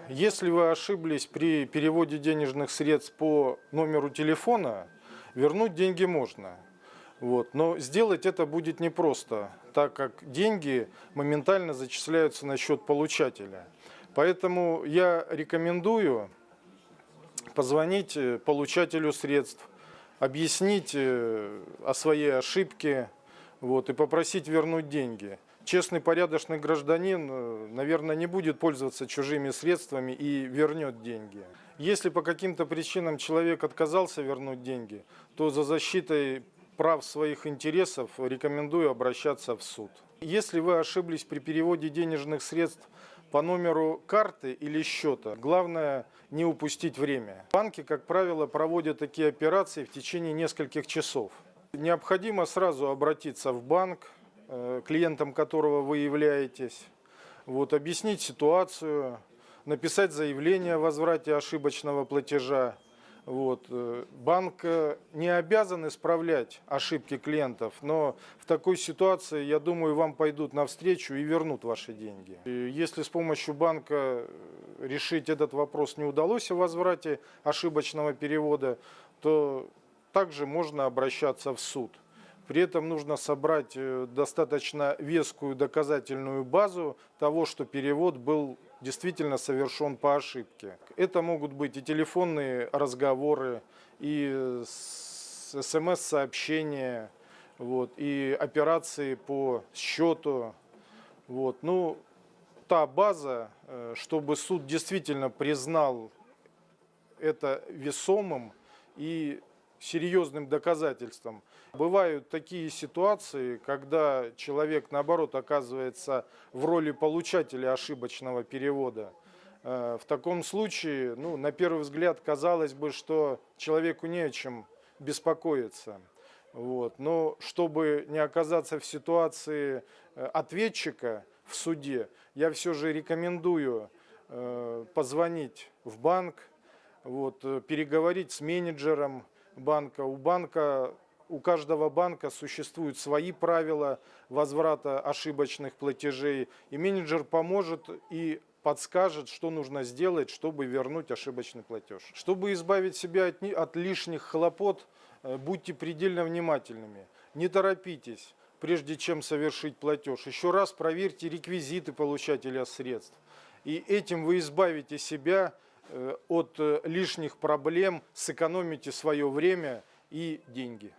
Если вы ошиблись при переводе денежных средств по номеру телефона, вернуть деньги можно. Но сделать это будет непросто, так как деньги моментально зачисляются на счет получателя. Поэтому я рекомендую позвонить получателю средств, объяснить о своей ошибке и попросить вернуть деньги. Честный, порядочный гражданин, наверное, не будет пользоваться чужими средствами и вернет деньги. Если по каким-то причинам человек отказался вернуть деньги, то за защитой прав своих интересов рекомендую обращаться в суд. Если вы ошиблись при переводе денежных средств по номеру карты или счета, главное не упустить время. Банки, как правило, проводят такие операции в течение нескольких часов. Необходимо сразу обратиться в банк, клиентом которого вы являетесь, объяснить ситуацию, написать заявление о возврате ошибочного платежа. Банк не обязан исправлять ошибки клиентов, но в такой ситуации, я думаю, вам пойдут навстречу и вернут ваши деньги. И если с помощью банка решить этот вопрос не удалось о возврате ошибочного перевода, то также можно обращаться в суд. При этом нужно собрать достаточно вескую доказательную базу того, что перевод был действительно совершен по ошибке. Это могут быть и телефонные разговоры, и смс-сообщения, и операции по счету. Та база, чтобы суд действительно признал это весомым и серьезным доказательством. Бывают такие ситуации, когда человек, наоборот, оказывается в роли получателя ошибочного перевода. В таком случае, на первый взгляд, казалось бы, что человеку не о чем беспокоиться. Но чтобы не оказаться в ситуации ответчика в суде, я все же рекомендую позвонить в банк, переговорить с менеджером банка. У каждого банка существуют свои правила возврата ошибочных платежей, и менеджер поможет и подскажет, что нужно сделать, чтобы вернуть ошибочный платеж. Чтобы избавить себя от лишних хлопот, будьте предельно внимательными. Не торопитесь, прежде чем совершить платеж. Еще раз проверьте реквизиты получателя средств. И этим вы избавите себя от лишних проблем, сэкономите свое время и деньги.